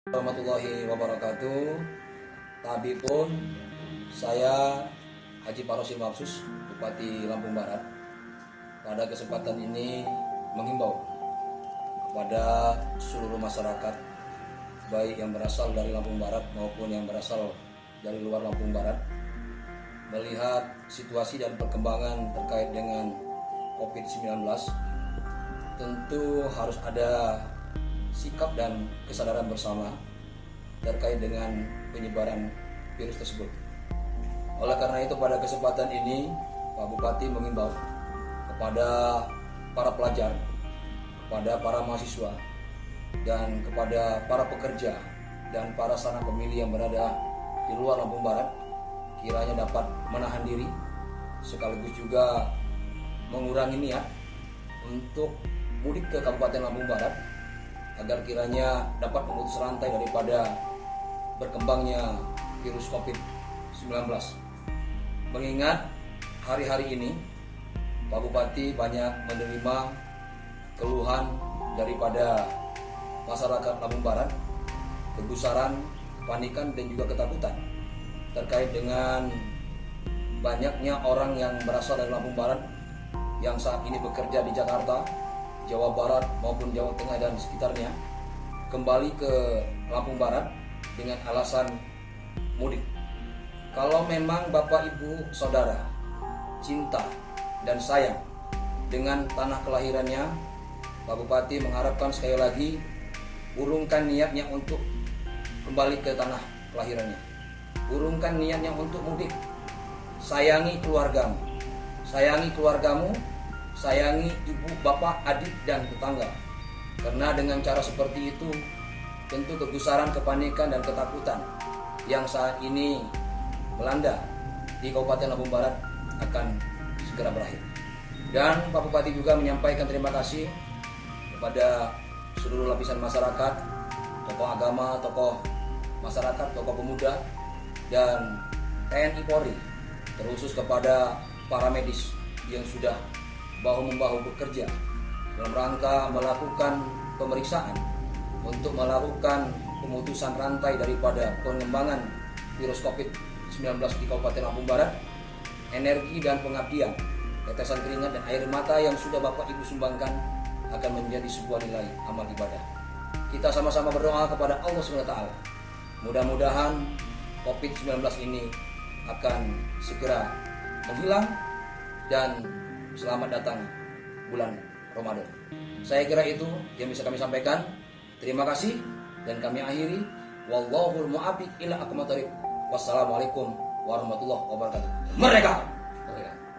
Warahmatullahi wabarakatuh. Tabipun saya Haji Parosim Mabsus, Bupati Lampung Barat. Pada kesempatan ini menghimbau kepada seluruh masyarakat, baik yang berasal dari Lampung Barat maupun yang berasal dari luar Lampung Barat, melihat situasi dan perkembangan terkait dengan COVID-19, tentu harus ada sikap dan kesadaran bersama terkait dengan penyebaran virus tersebut. Oleh karena itu, pada kesempatan ini Pak Bupati mengimbau kepada para pelajar, kepada para mahasiswa, dan kepada para pekerja dan para sanak pemilih yang berada di luar Lampung Barat, kiranya dapat menahan diri sekaligus juga mengurangi niat untuk mudik ke Kabupaten Lampung Barat agar kiranya dapat memutus rantai daripada berkembangnya virus COVID-19. Mengingat hari-hari ini Pak Bupati banyak menerima keluhan daripada masyarakat Lampung Barat, kegusaran, kepanikan dan juga ketakutan terkait dengan banyaknya orang yang berasal dari Lampung Barat yang saat ini bekerja di Jakarta, Jawa Barat maupun Jawa Tengah dan sekitarnya, kembali ke Lampung Barat dengan alasan mudik. Kalau memang Bapak Ibu Saudara cinta dan sayang dengan tanah kelahirannya, Pak Bupati mengharapkan sekali lagi urungkan niatnya untuk kembali ke tanah kelahirannya. Urungkan niatnya untuk mudik. Sayangi keluargamu. Sayangi keluargamu, sayangi ibu, bapak, adik, dan tetangga. Karena dengan cara seperti itu, tentu kegusaran, kepanikan, dan ketakutan yang saat ini melanda di Kabupaten Lampung Barat akan segera berakhir. Dan Pak Bupati juga menyampaikan terima kasih kepada seluruh lapisan masyarakat, tokoh agama, tokoh masyarakat, tokoh pemuda, dan TNI Polri, terkhusus kepada para medis yang sudah bahu-membahu bekerja dalam rangka melakukan pemeriksaan untuk melakukan pemutusan rantai daripada pengembangan virus COVID-19 di Kabupaten Lampung Barat. Energi dan pengabdian, tetesan keringat dan air mata yang sudah Bapak Ibu sumbangkan akan menjadi sebuah nilai amal ibadah. Kita sama-sama berdoa kepada Allah SWT. Mudah-mudahan COVID-19 ini akan segera menghilang dan selamat datang bulan Ramadan. Saya kira itu yang bisa kami sampaikan. Terima kasih dan kami akhiri. Wallahul muwaffiq ila aqwamit thoriq. Wassalamualaikum warahmatullahi wabarakatuh. Merdeka!